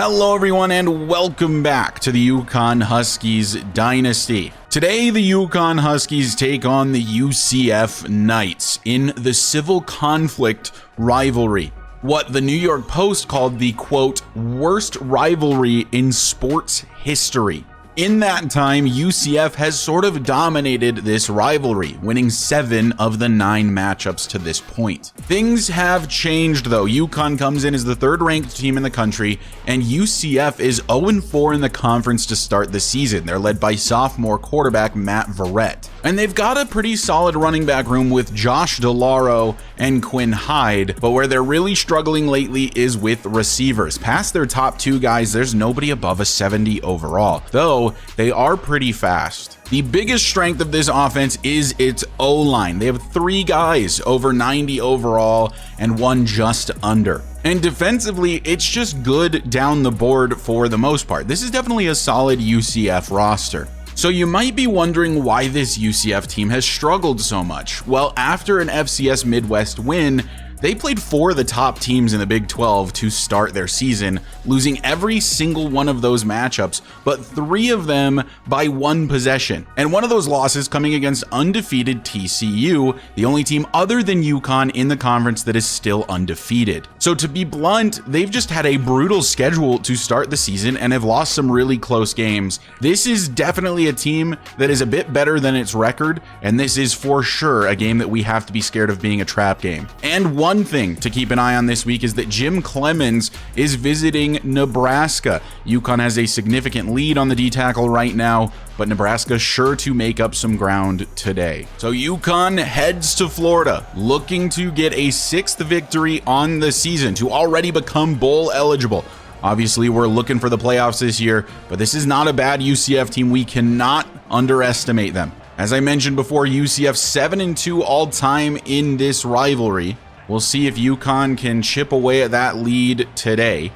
Hello everyone and welcome back to the UConn Huskies Dynasty. Today the UConn Huskies take on the UCF Knights in the civil conflict rivalry. What the New York Post called the, quote, worst rivalry in sports history. In that time, UCF has sort of dominated this rivalry, winning 7 of the 9 matchups to this point. Things have changed though. UConn comes in as the 3rd ranked team in the country, and UCF is 0-4 in the conference to start the season. They're led by sophomore quarterback Matt Verrett. And they've got a pretty solid running back room with Josh DeLauro and Quinn Hyde, but where they're really struggling lately is with receivers. Past their top 2 guys, there's nobody above a 70 overall, though they are pretty fast. The biggest strength of this offense is its O-line. They have 3 guys over 90 overall and 1 just under. And defensively, it's just good down the board for the most part. This is definitely a solid UCF roster. So you might be wondering why this UCF team has struggled so much. Well, after an FCS Midwest win, they played 4 of the top teams in the Big 12 to start their season, losing every single one of those matchups, but 3 of them by 1 possession. And one of those losses coming against undefeated TCU, the only team other than UConn in the conference that is still undefeated. So to be blunt, they've just had a brutal schedule to start the season and have lost some really close games. This is definitely a team that is a bit better than its record, and this is for sure a game that we have to be scared of being a trap game. And one thing to keep an eye on this week is that Jim Clemens is visiting Nebraska. UConn has a significant lead on the D-tackle right now, but Nebraska sure to make up some ground today. So UConn heads to Florida, looking to get a 6th victory on the season to already become bowl eligible. Obviously, we're looking for the playoffs this year, but this is not a bad UCF team. We cannot underestimate them. As I mentioned before, UCF 7-2 all-time in this rivalry. We'll see if UConn can chip away at that lead today,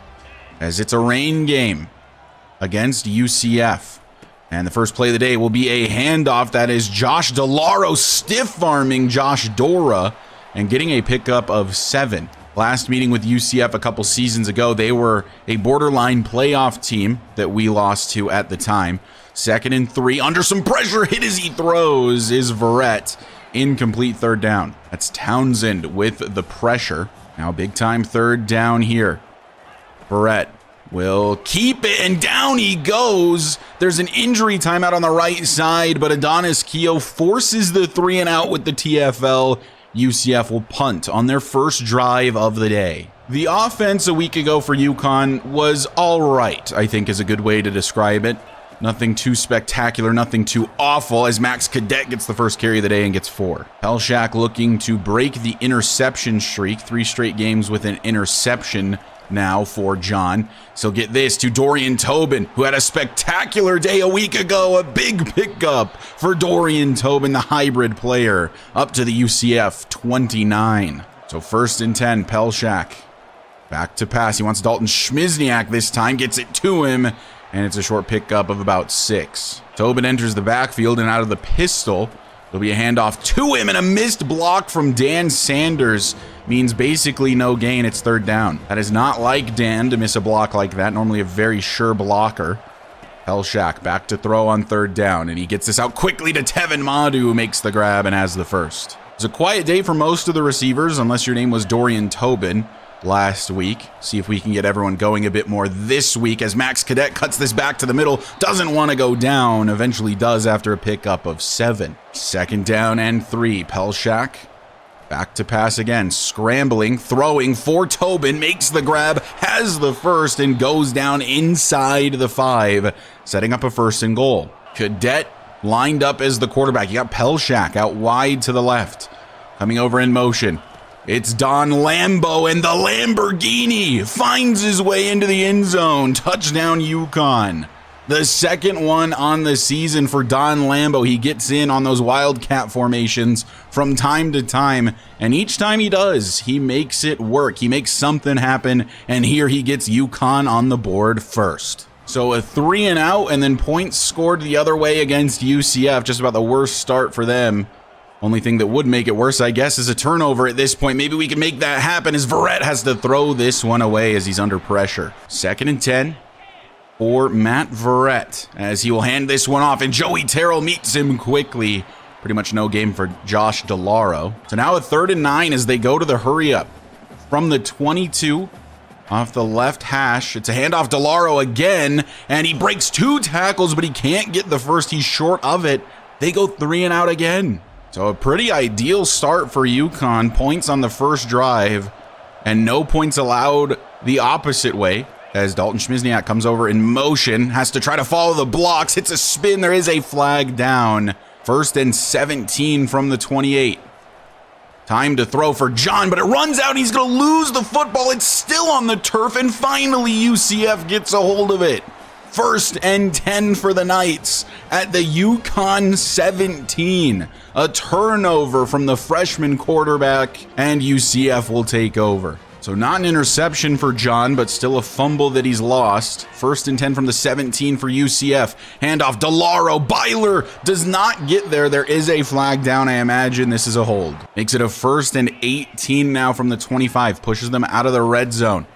as it's a rain game against UCF. And the first play of the day will be a handoff. That is Josh DeLauro stiff-arming Josh Dora and getting a pickup of 7. Last meeting with UCF a couple seasons ago, they were a borderline playoff team that we lost to at the time. 2nd and 3, under some pressure, hit as he throws is Verrett. Incomplete 3rd down. That's Townsend with the pressure. Now big time 3rd down here. Verrett will keep it, and down he goes. There's an injury timeout on the right side, but Adonis Keough forces the 3 and out with the TFL. UCF will punt on their first drive of the day. The offense a week ago for UConn was all right, I think is a good way to describe it. Nothing too spectacular, nothing too awful, as Max Cadet gets the first carry of the day and gets 4. Pelshak looking to break the interception streak. 3 straight games with an interception now for John. So get this to Dorian Tobin, who had a spectacular day a week ago. A big pickup for Dorian Tobin, the hybrid player, up to the UCF 29. So 1st and 10, Pelshak. Back to pass. He wants Dalton Schmizniak this time, gets it to him, and it's a short pickup of about 6. Tobin enters the backfield, and out of the pistol, there'll be a handoff to him, and a missed block from Dan Sanders means basically no gain. It's 3rd down. That is not like Dan to miss a block like that. Normally a very sure blocker. Pelshak back to throw on 3rd down, and he gets this out quickly to Tevin Madu, who makes the grab and has the first. It's a quiet day for most of the receivers, unless your name was Dorian Tobin last week. See if we can get everyone going a bit more this week, as Max Cadet cuts this back to the middle, doesn't want to go down, eventually does after a pickup of 7. 2nd down and 3. Pelshak back to pass again, scrambling, throwing for Tobin, makes the grab, has the first, and goes down inside the 5, setting up a 1st and goal. Cadet lined up as the quarterback. You got Pelshak out wide to the left, coming over in motion. It's Don Lambo, and the Lamborghini finds his way into the end zone. Touchdown UConn. The 2nd one on the season for Don Lambo. He gets in on those Wildcat formations from time to time, and each time he does, he makes it work. He makes something happen, and here he gets UConn on the board first. So a 3 and out, and then points scored the other way against UCF. Just about the worst start for them Only thing that would make it worse, I guess, is a turnover at this point. Maybe we can make that happen as Verrett has to throw this one away as he's under pressure. 2nd and 10 for Matt Verrett as he will hand this one off, and Joey Terrell meets him quickly. Pretty much no game for Josh DeLauro. So now a 3rd and 9 as they go to the hurry up. From the 22, off the left hash, it's a handoff. DeLauro again, and he breaks 2 tackles, but he can't get the first. He's short of it. They go 3 and out again. So a pretty ideal start for UConn. Points on the first drive, and no points allowed the opposite way. As Dalton Schmizniak comes over in motion, has to try to follow the blocks, hits a spin. There is a flag down. 1st and 17 from the 28. Time to throw for John, but it runs out. He's going to lose the football. It's still on the turf, and finally UCF gets a hold of it. 1st and 10 for the Knights at the UConn 17. A turnover from the freshman quarterback, and UCF will take over. So not an interception for John, but still a fumble that he's lost. 1st and 10 from the 17 for UCF. Handoff, DeLauro. Byler does not get there. There is a flag down. I imagine this is a hold. Makes it a 1st and 18 now from the 25. Pushes them out of the red zone.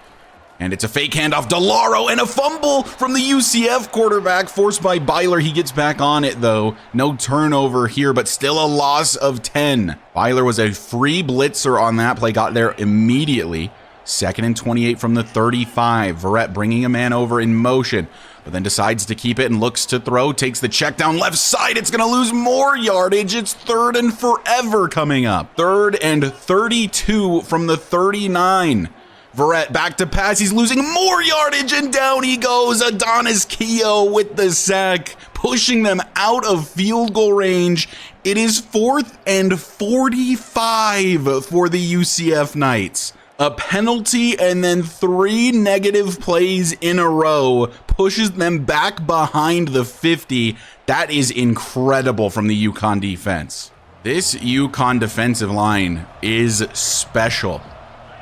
And it's a fake handoff, DeLauro, and a fumble from the UCF quarterback forced by Byler. He gets back on it, though. No turnover here, but still a loss of 10. Byler was a free blitzer on that play, got there immediately. 2nd and 28 from the 35. Verrett bringing a man over in motion, but then decides to keep it and looks to throw. Takes the check down left side. It's going to lose more yardage. It's 3rd and forever coming up. 3rd and 32 from the 39. Verrett back to pass. He's losing more yardage, and down he goes. Adonis Keough with the sack, pushing them out of field goal range. It is 4th and 45 for the UCF Knights. A penalty and then 3 negative plays in a row pushes them back behind the 50. That is incredible from the UConn defense. This UConn defensive line is special.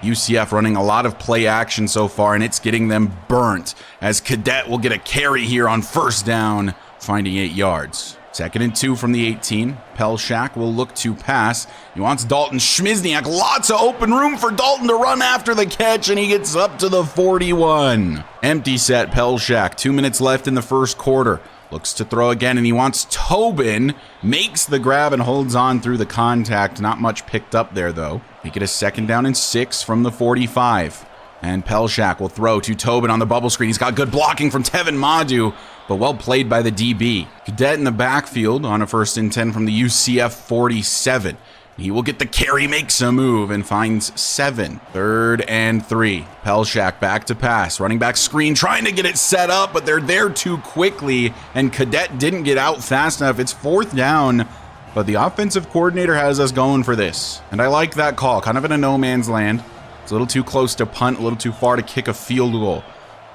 UCF running a lot of play action so far, and it's getting them burnt as Cadet will get a carry here on 1st down, finding 8 yards. 2nd and 2 from the 18. Pelshak will look to pass. He wants Dalton Schmizniak. Lots of open room for Dalton to run after the catch, and he gets up to the 41. Empty set Pelshak. 2 minutes left in the first quarter. Looks to throw again, and he wants Tobin. Makes the grab and holds on through the contact. Not much picked up there, though. Make it a 2nd down and 6 from the 45. And Pelshak will throw to Tobin on the bubble screen. He's got good blocking from Tevin Madu, but well played by the DB. Cadet in the backfield on a 1st and 10 from the UCF 47. He will get the carry, makes a move, and finds 7. 3rd and 3. Pelshak back to pass. Running back screen, trying to get it set up, but they're there too quickly, and Cadet didn't get out fast enough. It's 4th down, but the offensive coordinator has us going for this. And I like that call, kind of in a no man's land. It's a little too close to punt, a little too far to kick a field goal.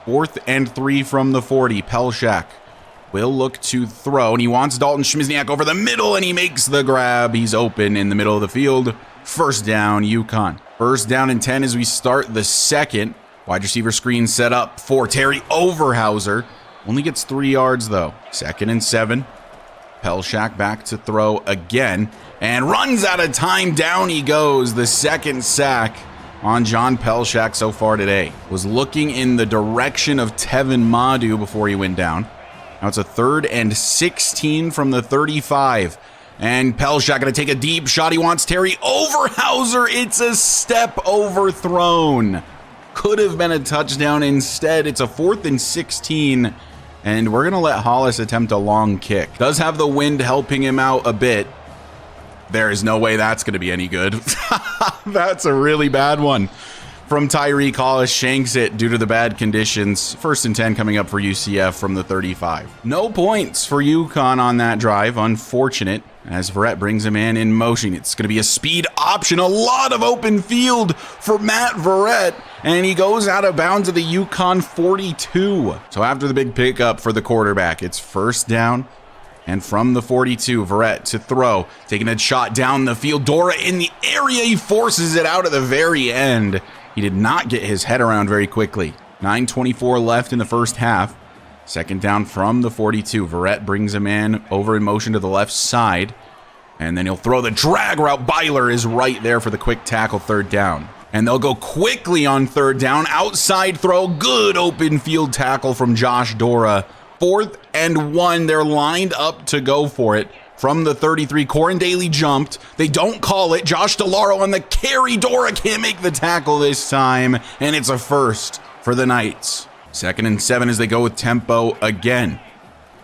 4th and 3 from the 40. Pelshak will look to throw, and he wants Dalton Schmizniak over the middle, and he makes the grab. He's open in the middle of the field. 1st down, UConn. 1st down and 10 as we start the 2nd. Wide receiver screen set up for Terry Overhauser. Only gets 3 yards, though. 2nd and 7. Pelshak back to throw again, and runs out of time. Down he goes. The 2nd sack on John Pelshak so far today. Was looking in the direction of Tevin Madu before he went down. Now it's a 3rd and 16 from the 35. And Pelshak going to take a deep shot. He wants Terry Overhauser. It's a step overthrown. Could have been a touchdown. Instead, it's a 4th and 16. And we're going to let Hollis attempt a long kick. Does have the wind helping him out a bit. There is no way that's going to be any good. That's a really bad one. From Tyreek Hollis, shanks it due to the bad conditions. 1st and 10 coming up for UCF from the 35. No points for UConn on that drive. Unfortunate, as Verrett brings him in motion. It's going to be a speed option. A lot of open field for Matt Verrett, and he goes out of bounds at the UConn 42. So after the big pickup for the quarterback, it's 1st down. And from the 42, Verrett to throw, taking a shot down the field. Dora in the area. He forces it out at the very end. He did not get his head around very quickly. 9:24 left in the first half. 2nd down from the 42. Verrett brings him over in motion to the left side. And then he'll throw the drag route. Byler is right there for the quick tackle, third down. And they'll go quickly on third down. Outside throw, good open field tackle from Josh Dora. 4th and 1, they're lined up to go for it. From the 33, Corin Daly jumped. They don't call it. Josh DeLauro on the carry. Dora can't make the tackle this time. And it's a first for the Knights. 2nd and 7 as they go with tempo again.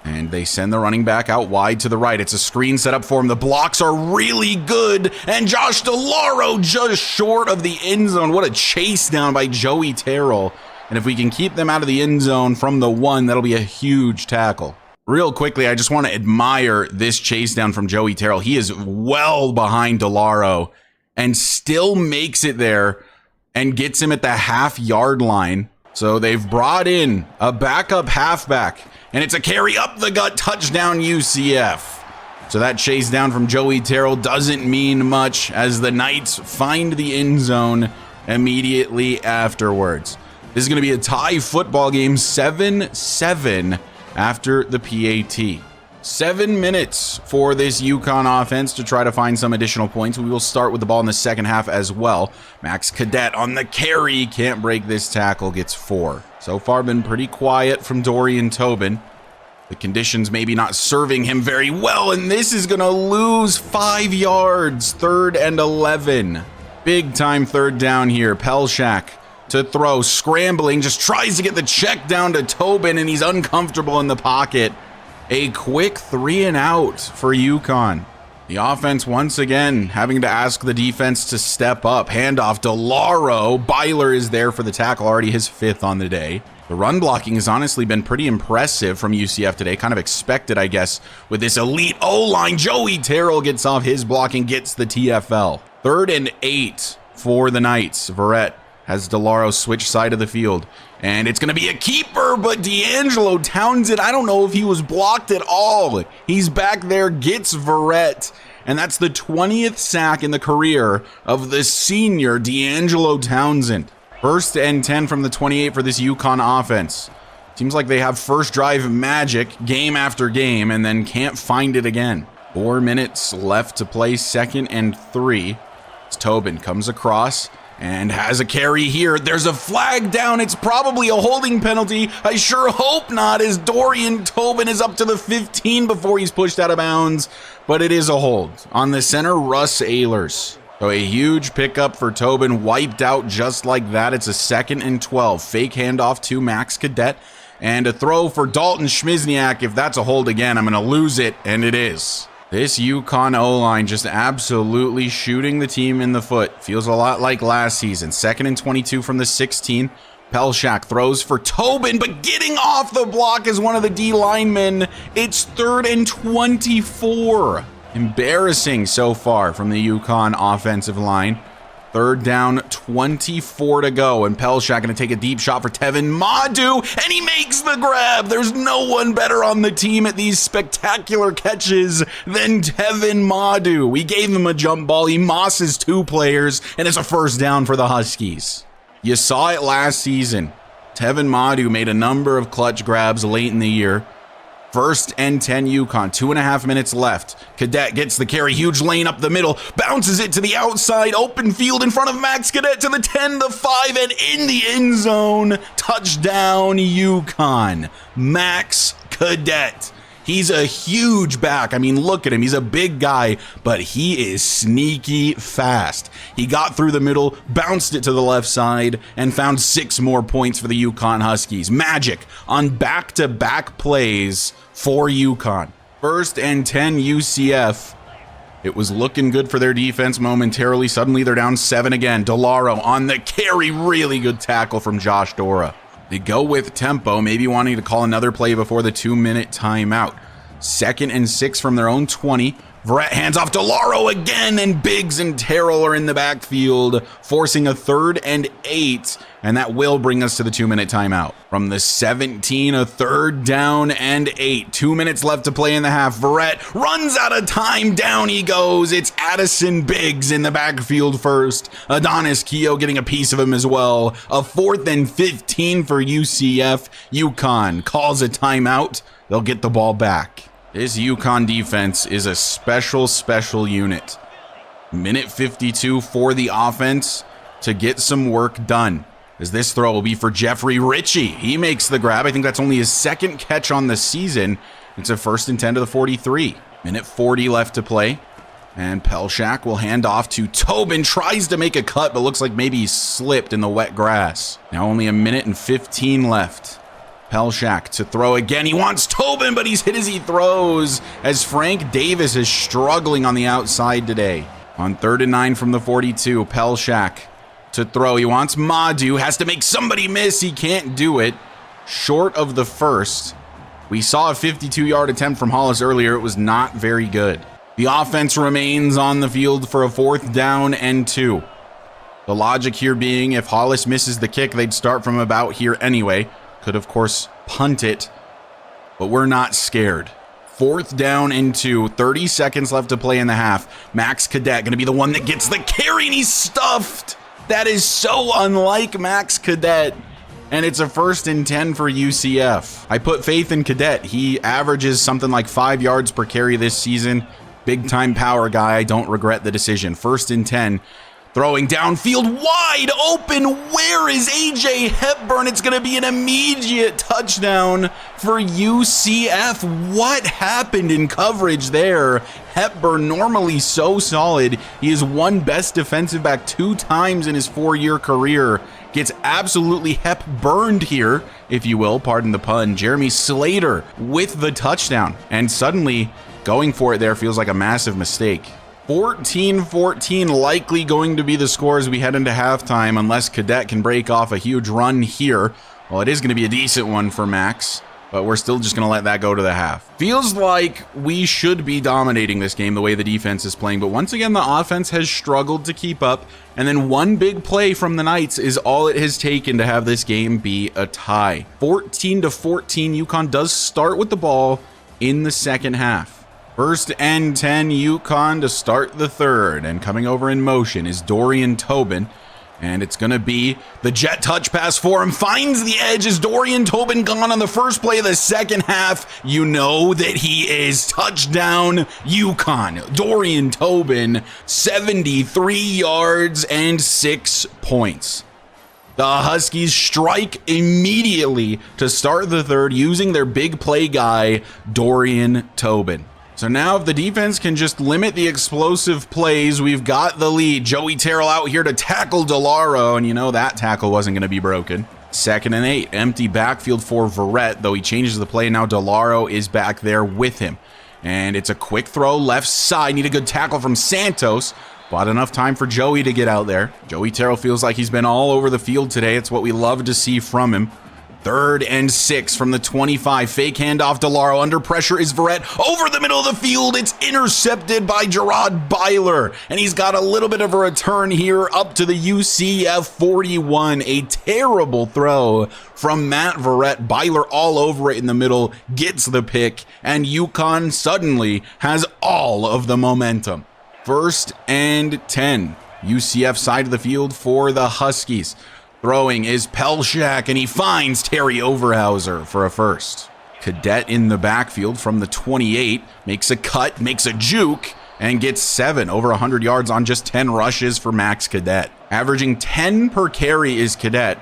And they send the running back out wide to the right. It's a screen set up for him. The blocks are really good. And Josh DeLauro just short of the end zone. What a chase down by Joey Terrell. And if we can keep them out of the end zone from the 1, that'll be a huge tackle. Real quickly, I just want to admire this chase down from Joey Terrell. He is well behind DeLauro and still makes it there and gets him at the half-yard line. So they've brought in a backup halfback, and it's a carry up the gut, touchdown UCF. So that chase down from Joey Terrell doesn't mean much as the Knights find the end zone immediately afterwards. This is going to be a tie football game, 7-7 after the PAT. 7 minutes for this UConn offense to try to find some additional points. We will start with the ball in the second half as well. Max Cadet on the carry. Can't break this tackle. Gets 4. So far been pretty quiet from Dorian Tobin. The conditions maybe not serving him very well, and this is going to lose 5 yards. 3rd and 11. Big time third down here. Pelshak to throw. Scrambling. Just tries to get the check down to Tobin, and he's uncomfortable in the pocket. A quick 3 and out for UConn. The offense once again having to ask the defense to step up. Handoff DeLauro. Byler is there for the tackle, already his 5th on the day. The run blocking has honestly been pretty impressive from UCF today. Kind of expected, I guess, with this elite O-line. Joey Terrell gets off his blocking, gets the TFL. 3rd and 8 for the Knights. Verrett has DeLauro switch side of the field. And it's going to be a keeper, but D'Angelo Townsend, I don't know if he was blocked at all. He's back there, gets Verrett. And that's the 20th sack in the career of the senior D'Angelo Townsend. 1st and 10 from the 28 for this UConn offense. Seems like they have first drive magic game after game and then can't find it again. 4 minutes left to play, 2nd and 3. As Tobin comes across and has a carry here. There's a flag down. It's probably a holding penalty. I sure hope not, as Dorian Tobin is up to the 15 before he's pushed out of bounds. But it is a hold on the center, Russ Ehlers. So a huge pickup for Tobin, wiped out just like that. It's a 2nd and 12. Fake handoff to Max Cadet. And a throw for Dalton Schmizniak. If that's a hold again, I'm going to lose it. And it is. This UConn O-line just absolutely shooting the team in the foot. Feels a lot like last season. 2nd and 22 from the 16. Pelshak throws for Tobin, but getting off the block is one of the D linemen. It's 3rd and 24. Embarrassing so far from the UConn offensive line. 3rd down, 24 to go, and Pelshak going to take a deep shot for Tevin Madu, and he makes the grab. There's no one better on the team at these spectacular catches than Tevin Madu. We gave him a jump ball. He mosses 2 players, and it's a first down for the Huskies. You saw it last season. Tevin Madu made a number of clutch grabs late in the year. 1st and 10 UConn, 2.5 minutes left. Cadet gets the carry, huge lane up the middle, bounces it to the outside, open field in front of Max Cadet to the 10, the 5, and in the end zone. Touchdown UConn. Max Cadet. He's a huge back. I mean, look at him. He's a big guy, but he is sneaky fast. He got through the middle, bounced it to the left side, and found 6 more points for the UConn Huskies. Magic on back-to-back plays for UConn. 1st and 10 UCF. It was looking good for their defense momentarily. Suddenly they're down 7 again. DeLauro on the carry. Really good tackle from Josh Dora. They go with tempo, maybe wanting to call another play before the 2-minute timeout. 2nd and 6 from their own 20. Verrett hands off DeLauro again, and Biggs and Terrell are in the backfield, forcing a 3rd and 8, and that will bring us to the 2-minute timeout. From the 17, a 3rd down and 8. 2 minutes left to play in the half. Verrett runs out of time. Down he goes. It's Addison Biggs in the backfield first. Adonis Keogh getting a piece of him as well. A 4th and 15 for UCF. UConn calls a timeout. They'll get the ball back. This UConn defense is a special unit. Minute 52 for the offense to get some work done. As this throw will be for Jeffrey Ritchie. He makes the grab. I think that's only his second catch on the season. It's a 1st and 10 to the 43. Minute 40 left to play. And Pelshak will hand off to Tobin. Tries to make a cut, but looks like maybe he slipped in the wet grass. Now only a minute and 15 left. Pelshak to throw again. He wants Tobin, but he's hit as he throws, as Frank Davis is struggling on the outside today. On 3rd and 9 from the 42, Pelshak to throw. He wants Madu. Has to make somebody miss. He can't do it. Short of the first. We saw a 52-yard attempt from Hollis earlier. It was not very good. The offense remains on the field for a 4th down and 2. The logic here being if Hollis misses the kick, they'd start from about here anyway. Could, of course, punt it, but we're not scared. 4th down and 2, 30 seconds left to play in the half. Max Cadet going to be the one that gets the carry, and he's stuffed. That is so unlike Max Cadet, and it's a 1st and 10 for UCF. I put faith in Cadet. He averages something like 5 yards per carry this season. Big time power guy. I don't regret the decision. 1st and 10. Throwing downfield, wide open. Where is AJ Hepburn? It's going to be an immediate touchdown for UCF. What happened in coverage there? Hepburn, normally so solid. He has won best defensive back 2 times in his 4-year career. Gets absolutely Hepburned here, if you will. Pardon the pun. Jeremy Slater with the touchdown. And suddenly, going for it there feels like a massive mistake. 14-14 likely going to be the score as we head into halftime unless Cadet can break off a huge run here. Well, it is going to be a decent one for Max, but we're still just going to let that go to the half. Feels like we should be dominating this game the way the defense is playing, but once again, the offense has struggled to keep up, and then one big play from the Knights is all it has taken to have this game be a tie. 14-14, UConn does start with the ball in the second half. 1st and 10, UConn to start the 3rd, and coming over in motion is Dorian Tobin, and it's going to be the jet touch pass for him. Finds the edge. Is Dorian Tobin gone on the first play of the second half? You know that he is. Touchdown, UConn. Dorian Tobin, 73 yards and 6 points. The Huskies strike immediately to start the 3rd using their big play guy, Dorian Tobin. So now if the defense can just limit the explosive plays, we've got the lead. Joey Terrell out here to tackle DeLauro, and you know that tackle wasn't going to be broken. 2nd and 8, empty backfield for Verrett, though he changes the play. Now DeLauro is back there with him. And it's a quick throw left side. Need a good tackle from Santos. But enough time for Joey to get out there. Joey Terrell feels like he's been all over the field today. It's what we love to see from him. 3rd and 6 from the 25. Fake handoff DeLauro. Under pressure is Verrett. Over the middle of the field. It's intercepted by Gerard Byler. And he's got a little bit of a return here up to the UCF 41. A terrible throw from Matt Verrett. Byler all over it in the middle. Gets the pick. And UConn suddenly has all of the momentum. 1st and 10. UCF side of the field for the Huskies. Throwing is Pelshak, and he finds Terry Overhauser for a 1st. Cadet in the backfield from the 28, makes a cut, makes a juke, and gets 7, over 100 yards on just 10 rushes for Max Cadet. Averaging 10 per carry is Cadet.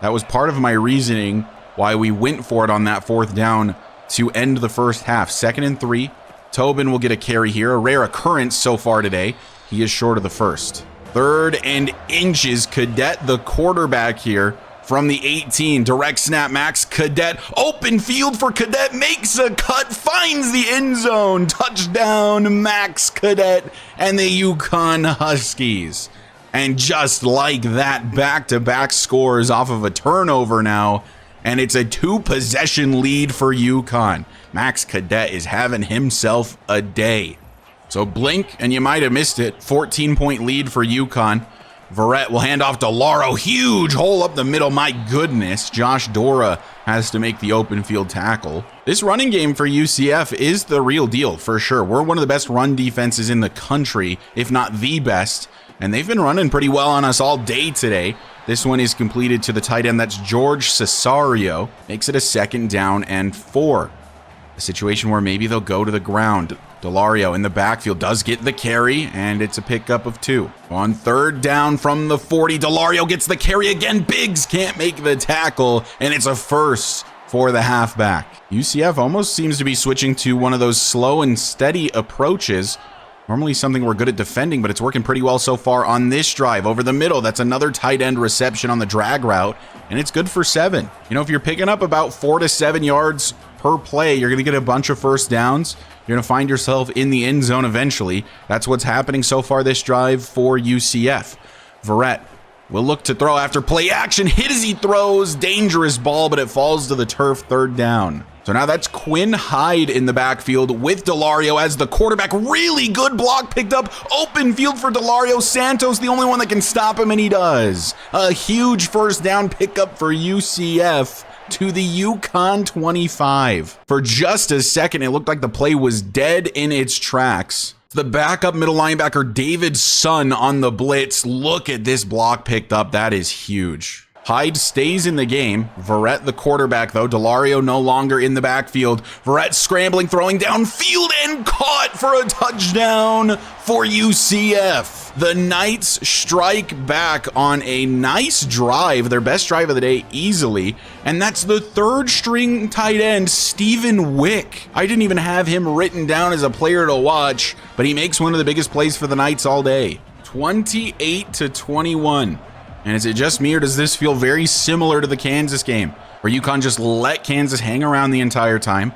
That was part of my reasoning why we went for it on that 4th down to end the first half. 2nd and 3, Tobin will get a carry here, a rare occurrence so far today. He is short of the 1st. 3rd and inches, Cadet the quarterback here from the 18. Direct snap, Max Cadet. Open field for Cadet. Makes a cut. Finds the end zone. Touchdown, Max Cadet and the UConn Huskies. And just like that, back-to-back scores off of a turnover now. And it's a 2-possession lead for UConn. Max Cadet is having himself a day. So blink, and you might have missed it. 14-point lead for UConn. Verrett will hand off to DeLauro. Huge hole up the middle. My goodness. Josh Dora has to make the open field tackle. This running game for UCF is the real deal, for sure. We're one of the best run defenses in the country, if not the best. And they've been running pretty well on us all day today. This one is completed to the tight end. That's George Cesario. Makes it a 2nd down and 4. A situation where maybe they'll go to the ground. Delario in the backfield does get the carry, and it's a pickup of 2. On 3rd down from the 40, Delario gets the carry again. Biggs can't make the tackle, and it's a first for the halfback. UCF almost seems to be switching to one of those slow and steady approaches. Normally something we're good at defending, but it's working pretty well so far on this drive. Over the middle, that's another tight end reception on the drag route, and it's good for 7. You know, if you're picking up about 4 to 7 yards per play, you're going to get a bunch of first downs. You're going to find yourself in the end zone eventually. That's what's happening so far this drive for UCF. Verrett will look to throw after play action. Hit as he throws. Dangerous ball, but it falls to the turf. 3rd down. So now that's Quinn Hyde in the backfield with Delario as the quarterback. Really good block picked up. Open field for Delario. Santos, the only one that can stop him, and he does. A huge first down pickup for UCF to the UConn 25. For just a second, it looked like the play was dead in its tracks. The backup middle linebacker, David Sun, on the blitz. Look at this block picked up. That is huge. Hyde stays in the game. Verrett, the quarterback, though. Delario no longer in the backfield. Verrett scrambling, throwing downfield, and caught for a touchdown for UCF. The Knights strike back on a nice drive, their best drive of the day easily, and that's the 3rd string tight end, Stephen Wick. I didn't even have him written down as a player to watch, but he makes one of the biggest plays for the Knights all day. 28-21. And is it just me, or does this feel very similar to the Kansas game, where UConn just let Kansas hang around the entire time,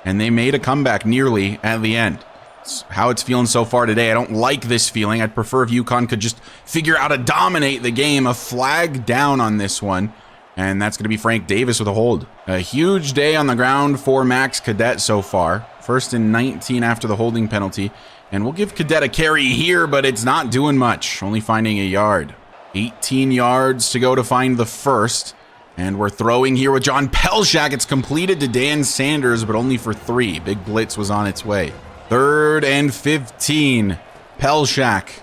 and they made a comeback nearly at the end? It's how it's feeling so far today. I don't like this feeling. I'd prefer if UConn could just figure out how to dominate the game. A flag down on this one, and that's going to be Frank Davis with a hold. A huge day on the ground for Max Cadet so far. 1st and 19 after the holding penalty, and we'll give Cadet a carry here, but it's not doing much, only finding a yard. 18 yards to go to find the first. And we're throwing here with John Pelshak. It's completed to Dan Sanders, but only for 3. Big blitz was on its way. 3rd and 15. Pelshak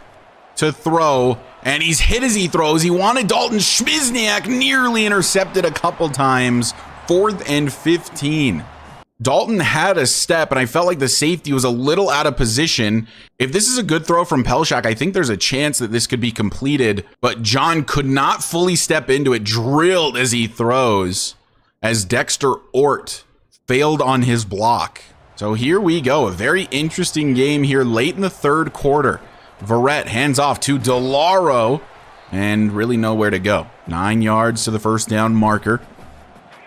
to throw. And he's hit as he throws. He wanted Dalton Schmizniak, nearly intercepted a couple times. 4th and 15. Dalton had a step, and I felt like the safety was a little out of position. If this is a good throw from Pelshak, I think there's a chance that this could be completed, but John could not fully step into it, drilled as he throws, as Dexter Ort failed on his block. So here we go, a very interesting game here late in the 3rd quarter. Verrett hands off to Delario, and really nowhere to go. 9 yards to the first down marker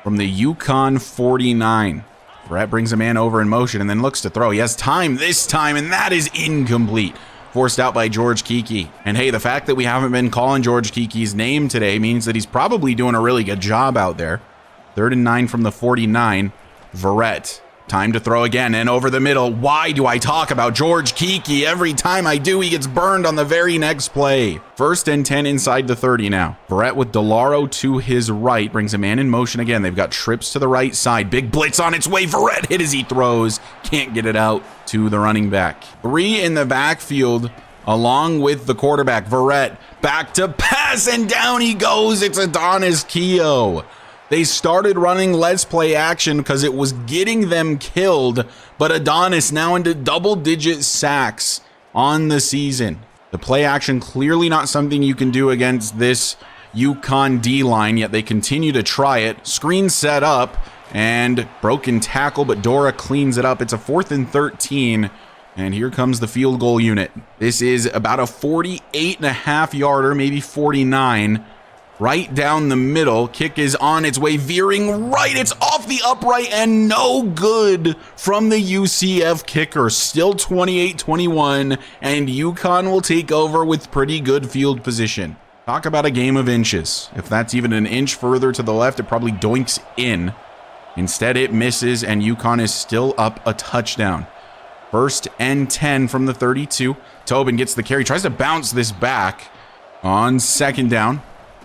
from the UConn 49. Verrett brings a man over in motion and then looks to throw. He has time this time, and that is incomplete. Forced out by George Kiki. And hey, the fact that we haven't been calling George Kiki's name today means that he's probably doing a really good job out there. 3rd and 9 from the 49. Verrett. Time to throw again, and over the middle. Why do I talk about George Kiki? Every time I do, he gets burned on the very next play. 1st and 10 inside the 30 now. Verrett with Delario to his right. Brings a man in motion again. They've got trips to the right side. Big blitz on its way. Verrett hit as he throws. Can't get it out to the running back. 3 in the backfield along with the quarterback. Verrett back to pass, and down he goes. It's Adonis Keogh. They started running let's play action because it was getting them killed, but Adonis now into double-digit sacks on the season. The play action clearly not something you can do against this UConn D-line, yet they continue to try it. Screen set up and broken tackle, but Dora cleans it up. It's a 4th and 13, and here comes the field goal unit. This is about a 48.5 yarder, maybe 49. Right down the middle. Kick is on its way, veering right. It's off the upright and no good from the UCF kicker. Still 28-21, and UConn will take over with pretty good field position. Talk about a game of inches. If that's even an inch further to the left, it probably doinks in. Instead, it misses, and UConn is still up a touchdown. 1st and 10 from the 32. Tobin gets the carry, tries to bounce this back on 2nd down.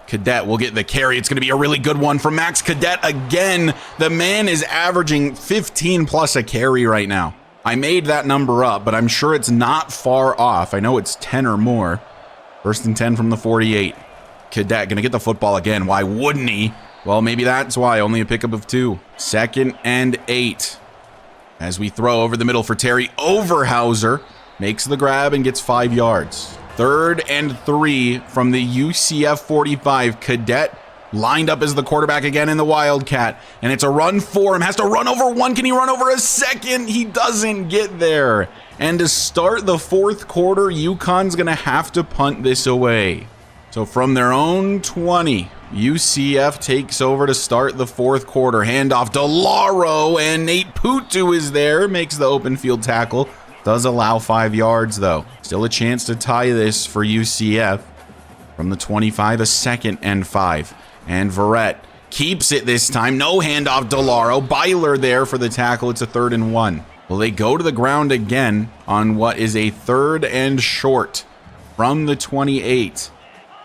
Cadet will get the carry. It's going to be a really good one from Max Cadet again. The man is averaging 15 plus a carry right now. I made that number up, but I'm sure it's not far off. I know it's 10 or more. 1st and 10 from the 48. Cadet going to get the football again. Why wouldn't he? Well, maybe that's why. Only a pickup of 2. 2nd and 8. as we throw over the middle for Terry. Overhauser makes the grab and gets 5 yards. 3rd and 3 from the UCF 45. Cadet lined up as the quarterback again in the Wildcat, and it's a run for him. Has to run over one. Can he run over a second? He doesn't get there. And to start the 4th quarter, UConn's gonna have to punt this away. So from their own 20, UCF takes over to start the 4th quarter. Handoff DeLauro, and Nate Putu is there, makes the open field tackle. Does allow 5 yards though. Still a chance to tie this for UCF. From the 25, a 2nd and 5. And Verrett keeps it this time. No handoff DeLauro. Byler there for the tackle. It's a 3rd and 1. Well, they go to the ground again on what is a 3rd and short from the 28.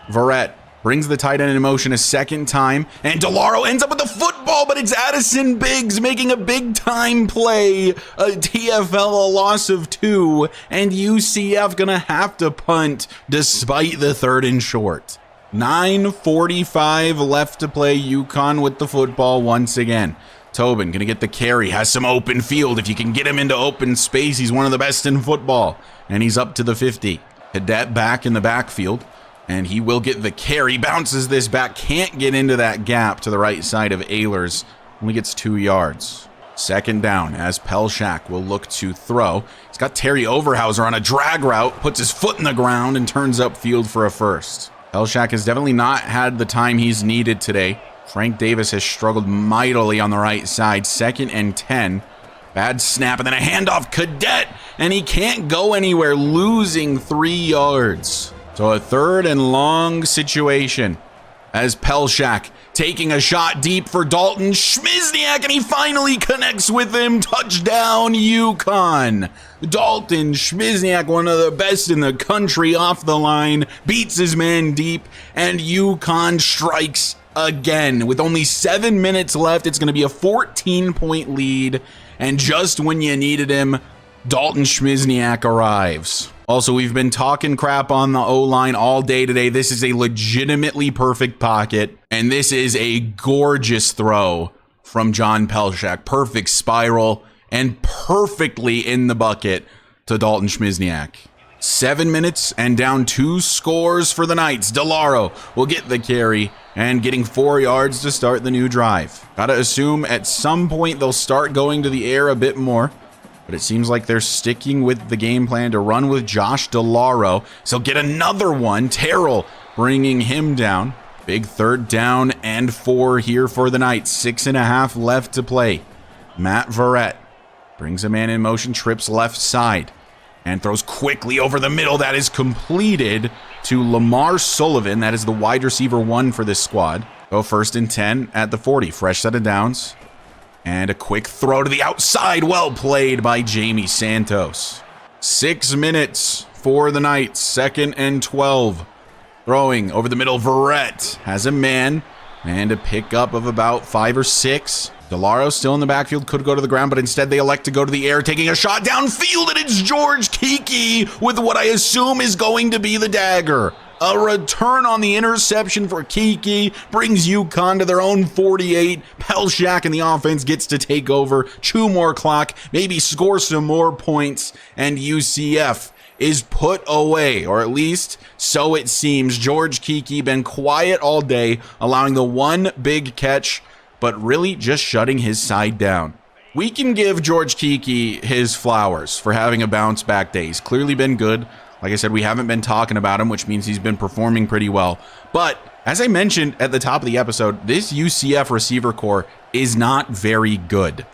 Verrett brings the tight end in motion a 2nd time, and DeLauro ends up with the football, but it's Addison Biggs making a big-time play. A TFL, a loss of 2, and UCF gonna have to punt despite the 3rd and short. 9:45 left to play. UConn with the football once again. Tobin gonna get the carry, has some open field. If you can get him into open space, he's one of the best in football. And he's up to the 50. Cadet back in the backfield, and he will get the carry. Bounces this back, can't get into that gap to the right side of Ehlers. Only gets 2 yards. 2nd down as Pelshak will look to throw. He's got Terry Overhauser on a drag route, puts his foot in the ground, and turns upfield for a 1st. Pelshak has definitely not had the time he's needed today. Frank Davis has struggled mightily on the right side. 2nd and 10. Bad snap, and then a handoff. Cadet, and he can't go anywhere, losing 3 yards. So a 3rd and long situation as Pelshak taking a shot deep for Dalton Schmizniak, and he finally connects with him. Touchdown, UConn. Dalton Schmizniak, one of the best in the country, off the line, beats his man deep, and UConn strikes again. With only 7 minutes left, it's going to be a 14-point lead, and just when you needed him, Dalton Schmizniak arrives. Also, we've been talking crap on the O-line all day today. This is a legitimately perfect pocket, and this is a gorgeous throw from John Pelshak. Perfect spiral and perfectly in the bucket to Dalton Schmizniak. 7 minutes and down 2 scores for the Knights. DeLauro will get the carry and getting 4 yards to start the new drive. Gotta assume at some point they'll start going to the air a bit more, but it seems like they're sticking with the game plan to run with Josh DeLauro. So get another one. Terrell bringing him down. Big 3rd down and 4 here for the Knights. 6.5 left to play. Matt Verrett brings a man in motion, trips left side, and throws quickly over the middle. That is completed to Lamar Sullivan. That is the wide receiver 1 for this squad. Go 1st and 10 at the 40. Fresh set of downs. And a quick throw to the outside. Well played by Jamie Santos. 6 minutes for the Knights. 2nd and 12. Throwing over the middle. Verrett has a man and a pickup of about 5 or 6. DeLauro still in the backfield, could go to the ground, but instead they elect to go to the air, taking a shot downfield, and it's George Kiki with what I assume is going to be the dagger. A return on the interception for Kiki brings UConn to their own 48. Pelshak and the offense gets to take over, chew more clock, maybe score some more points, and UCF is put away, or at least so it seems. George Kiki been quiet all day, allowing the one big catch, but really just shutting his side down. We can give George Kiki his flowers for having a bounce back day. He's clearly been good. Like I said, we haven't been talking about him, which means he's been performing pretty well. But as I mentioned at the top of the episode, this UCF receiver core is not very good.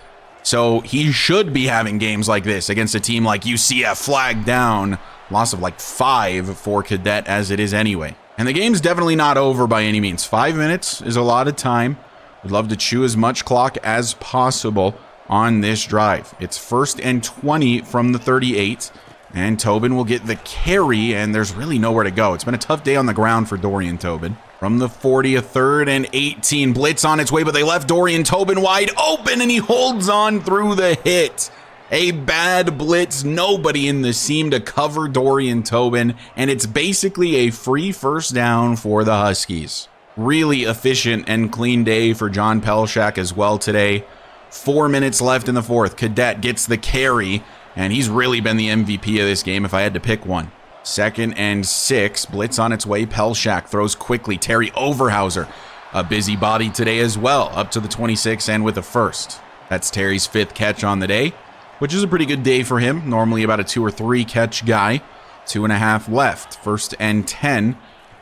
So he should be having games like this against a team like UCF. Flagged down, loss of like 5 for Cadet as it is anyway. And the game's definitely not over by any means. 5 minutes is a lot of time. We'd love to chew as much clock as possible on this drive. It's 1st and 20 from the 38. And Tobin will get the carry, and there's really nowhere to go. It's been a tough day on the ground for Dorian Tobin. From the 40, a 3rd and 18. Blitz on its way, but they left Dorian Tobin wide open, and he holds on through the hit. A bad blitz. Nobody in the seam to cover Dorian Tobin, and it's basically a free 1st down for the Huskies. Really efficient and clean day for John Pelshak as well today. 4 minutes left in the fourth. Cadet gets the carry, and he's really been the MVP of this game if I had to pick one. 2nd and 6. Blitz on its way. Pelshak throws quickly. Terry Overhauser, a busy body today as well, up to the 26 and with a first. That's Terry's 5th catch on the day, which is a pretty good day for him. Normally about a 2 or 3 catch guy. 2.5 left. 1st and 10.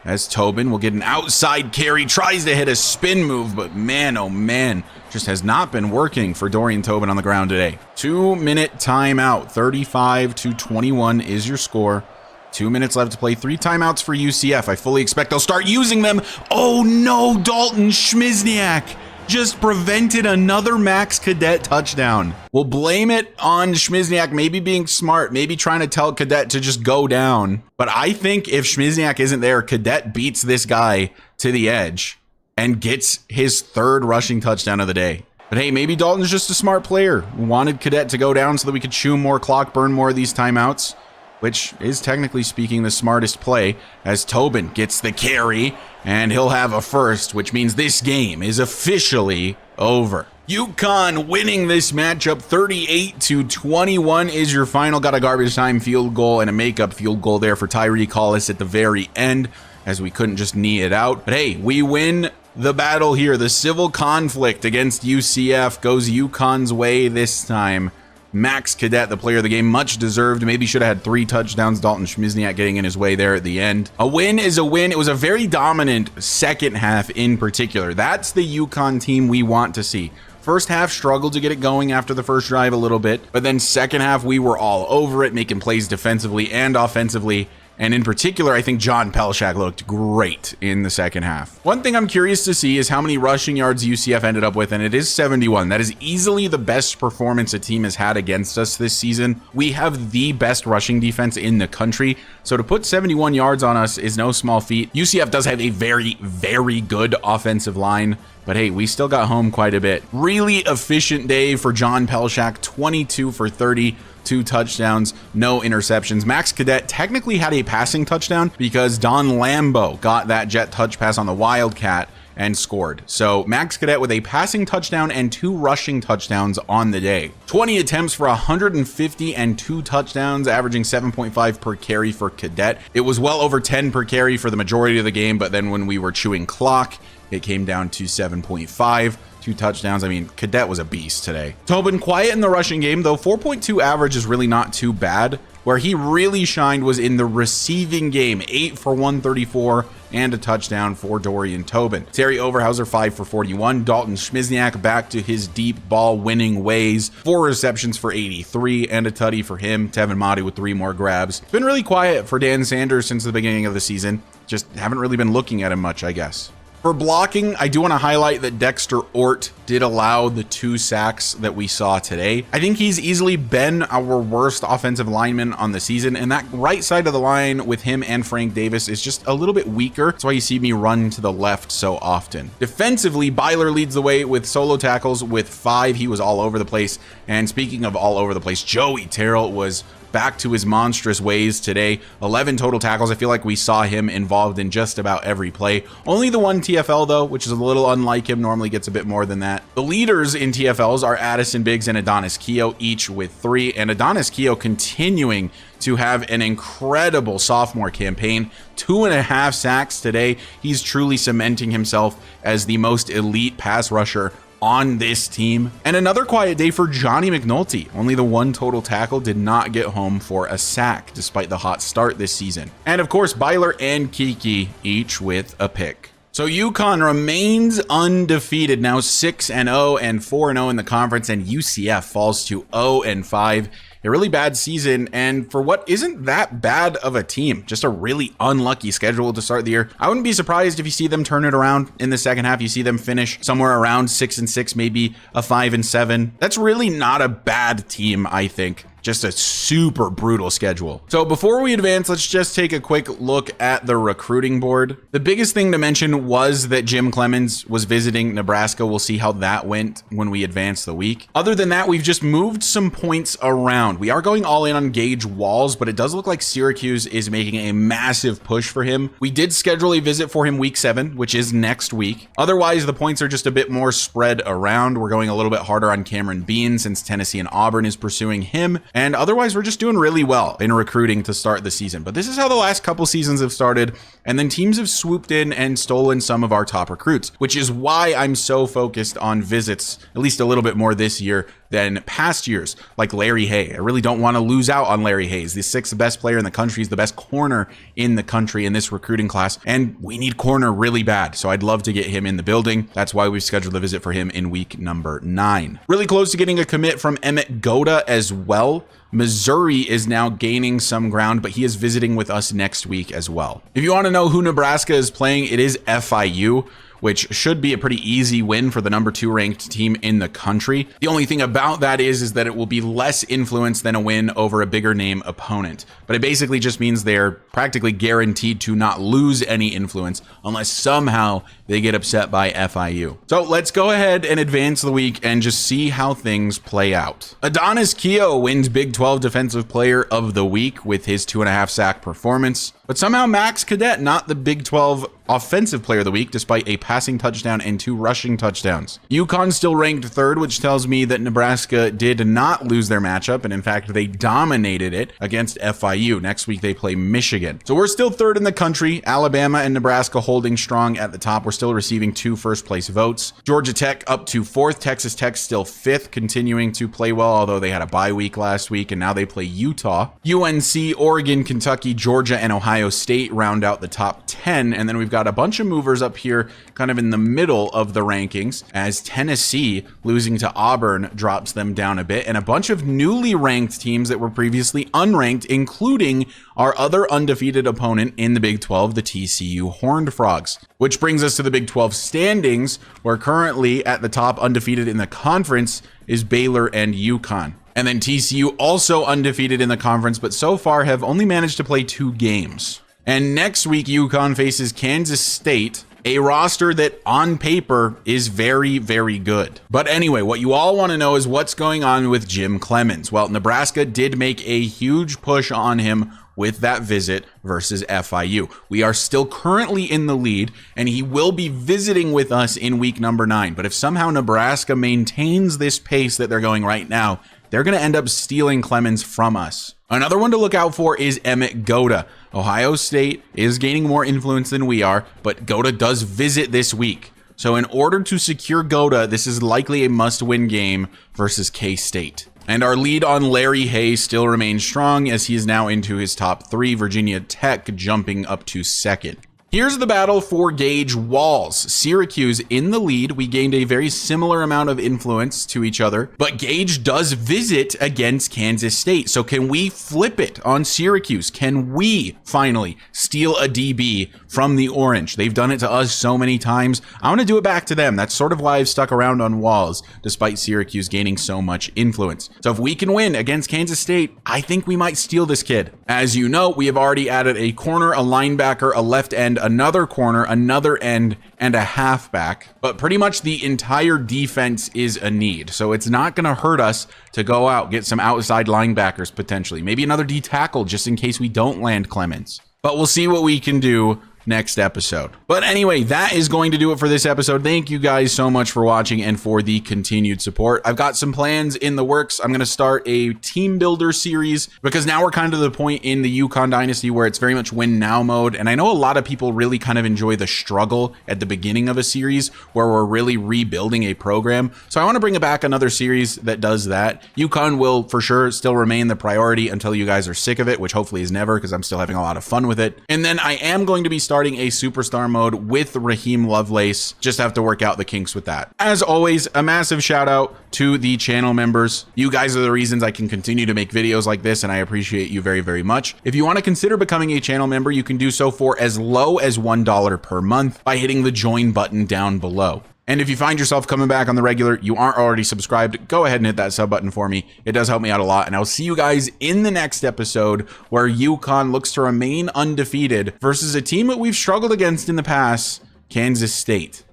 As Tobin will get an outside carry, tries to hit a spin move, but man, oh man, just has not been working for Dorian Tobin on the ground today. 2-minute timeout, 35-21 is your score. 2 minutes left to play, 3 timeouts for UCF. I fully expect they'll start using them. Oh no, Dalton Schmizniak just prevented another Max Cadet touchdown. We'll blame it on Schmizniak maybe being smart, maybe trying to tell Cadet to just go down. But I think if Schmizniak isn't there, Cadet beats this guy to the edge and gets his 3rd rushing touchdown of the day. But hey, maybe Dalton's just a smart player. Wanted Cadet to go down so that we could chew more clock, burn more of these timeouts, which is technically speaking the smartest play, as Tobin gets the carry and he'll have a first, which means this game is officially over. UConn winning this matchup 38-21 is your final. Got a garbage time field goal and a makeup field goal there for Tyree Collis at the very end, as we couldn't just knee it out. But hey, we win the battle here. The civil conflict against UCF goes UConn's way this time. Max Cadet, the player of the game, much deserved. Maybe should have had 3 touchdowns. Dalton Schmizniak getting in his way there at the end. A win is a win. It was a very dominant second half in particular. That's the UConn team we want to see. First half struggled to get it going after the first drive a little bit, but then second half we were all over it, making plays defensively and offensively. And in particular, I think John Pelshak looked great in the second half. One thing I'm curious to see is how many rushing yards UCF ended up with, and it is 71. That is easily the best performance a team has had against us this season. We have the best rushing defense in the country, so to put 71 yards on us is no small feat. UCF does have a very, very good offensive line, but hey, we still got home quite a bit. Really efficient day for John Pelshak, 22 for 30. 2 touchdowns, no interceptions. Max Cadet technically had a passing touchdown because Don Lambo got that jet touch pass on the Wildcat and scored. So Max Cadet with a passing touchdown and 2 rushing touchdowns on the day. 20 attempts for 150 and 2 touchdowns, averaging 7.5 per carry for Cadet. It was well over 10 per carry for the majority of the game, but then when we were chewing clock, it came down to 7.5. 2 touchdowns. I mean, Cadet was a beast today. Tobin quiet in the rushing game, though. 4.2 average is really not too bad. Where he really shined was in the receiving game. 8 for 134 and a touchdown for Dorian Tobin. Terry Overhauser 5 for 41. Dalton Schmizniak back to his deep ball winning ways. 4 receptions for 83 and a tutty for him. Tevin Motti with 3 more grabs. It's been really quiet for Dan Sanders since the beginning of the season. Just haven't really been looking at him much, I guess. For blocking, I do want to highlight that Dexter Ort did allow the 2 sacks that we saw today. I think he's easily been our worst offensive lineman on the season, and that right side of the line with him and Frank Davis is just a little bit weaker. That's why you see me run to the left so often. Defensively, Byler leads the way with solo tackles with 5. He was all over the place. And speaking of all over the place, Joey Terrell was back to his monstrous ways today. 11 total tackles. I feel like we saw him involved in just about every play. Only the 1 TFL though, which is a little unlike him. Normally gets a bit more than that. The leaders in TFLs are Addison Biggs and Adonis Keough, each with 3. And Adonis Keough continuing to have an incredible sophomore campaign. 2.5 sacks today. He's truly cementing himself as the most elite pass rusher on this team. And another quiet day for Johnny McNulty. Only the 1 total tackle, did not get home for a sack despite the hot start this season. And of course, Byler and Kiki each with a pick. So UConn remains undefeated, now 6-0 and 4-0 in the conference, and UCF falls to 0-5. A really bad season, and for what isn't that bad of a team, just a really unlucky schedule to start the year. I wouldn't be surprised if you see them turn it around in the second half. You see them finish somewhere around 6-6, maybe a 5-7. That's really not a bad team, I think. just a super brutal schedule. So before we advance, let's just take a quick look at the recruiting board. The biggest thing to mention was that Jim Clemens was visiting Nebraska. We'll see how that went when we advance the week. Other than that, we've just moved some points around. We are going all in on Gage Walls, but it does look like Syracuse is making a massive push for him. We did schedule a visit for him week 7, which is next week. Otherwise, the points are just a bit more spread around. We're going a little bit harder on Cameron Bean since Tennessee and Auburn is pursuing him. And otherwise, we're just doing really well in recruiting to start the season. But this is how the last couple seasons have started. And then teams have swooped in and stolen some of our top recruits, which is why I'm so focused on visits, at least a little bit more this year than past years, like Larry Hay. I really don't want to lose out on Larry Hay. He's the 6th best player in the country. He's the best corner in the country in this recruiting class. And we need corner really bad. So I'd love to get him in the building. That's why we've scheduled a visit for him in week number 9. Really close to getting a commit from Emmett Goda as well. Missouri is now gaining some ground, but he is visiting with us next week as well. If you want to know who Nebraska is playing, it is FIU, which should be a pretty easy win for the number 2 ranked team in the country. The only thing about that is that it will be less influence than a win over a bigger name opponent. But it basically just means they're practically guaranteed to not lose any influence unless somehow they get upset by FIU. So let's go ahead and advance the week and just see how things play out. Adonis Keough wins Big 12 Defensive Player of the Week with his 2.5 sack performance. But somehow Max Cadet, not the Big 12 Offensive Player of the Week, despite a passing touchdown and 2 rushing touchdowns. UConn still ranked 3rd, which tells me that Nebraska did not lose their matchup, and in fact, they dominated it against FIU. Next week, they play Michigan. So we're still 3rd in the country. Alabama and Nebraska holding strong at the top. We're still receiving 2 first-place votes. Georgia Tech up to 4th. Texas Tech still 5th, continuing to play well, although they had a bye week last week, and now they play Utah. UNC, Oregon, Kentucky, Georgia, and Ohio State round out the top 10, and then we've got a bunch of movers up here kind of in the middle of the rankings, as Tennessee losing to Auburn drops them down a bit, and a bunch of newly ranked teams that were previously unranked, including our other undefeated opponent in the Big 12, the TCU Horned Frogs. Which brings us to the Big 12 standings, where currently at the top undefeated in the conference is Baylor and UConn. And then TCU also undefeated in the conference, but so far have only managed to play 2 games. And next week, UConn faces Kansas State, a roster that on paper is very, very good. But anyway, what you all want to know is what's going on with Jim Clemens. Well, Nebraska did make a huge push on him with that visit versus FIU. We are still currently in the lead, and he will be visiting with us in week number 9. But if somehow Nebraska maintains this pace that they're going right now, they're going to end up stealing Clemens from us. Another one to look out for is Emmett Goda. Ohio State is gaining more influence than we are, but Goda does visit this week. So in order to secure Goda, this is likely a must-win game versus K-State. And our lead on Larry Hay still remains strong as he is now into his top 3, Virginia Tech jumping up to 2nd. Here's the battle for Gage Walls. Syracuse in the lead. We gained a very similar amount of influence to each other, but Gage does visit against Kansas State. So can we flip it on Syracuse? Can we finally steal a DB from the Orange? They've done it to us so many times. I want to do it back to them. That's sort of why I've stuck around on Walls, despite Syracuse gaining so much influence. So if we can win against Kansas State, I think we might steal this kid. As you know, we have already added a corner, a linebacker, a left end, another corner, another end, and a halfback. But pretty much the entire defense is a need. So it's not going to hurt us to go out, get some outside linebackers potentially. Maybe another D tackle just in case we don't land Clemens. But we'll see what we can do next episode. But anyway, that is going to do it for this episode. Thank you guys so much for watching and for the continued support. I've got some plans in the works. I'm going to start a team builder series because now we're kind of the point in the UConn Dynasty where it's very much win now mode. And I know a lot of people really kind of enjoy the struggle at the beginning of a series where we're really rebuilding a program. So I want to bring back another series that does that. UConn will for sure still remain the priority until you guys are sick of it, which hopefully is never because I'm still having a lot of fun with it. And then I am going to be starting a superstar mode with Raheem Lovelace. Just have to work out the kinks with that. As always, a massive shout out to the channel members. You guys are the reasons I can continue to make videos like this, and I appreciate you very, very much. If you want to consider becoming a channel member, you can do so for as low as $1 per month by hitting the join button down below. And if you find yourself coming back on the regular, you aren't already subscribed, go ahead and hit that sub button for me. It does help me out a lot. And I'll see you guys in the next episode where UConn looks to remain undefeated versus a team that we've struggled against in the past, Kansas State.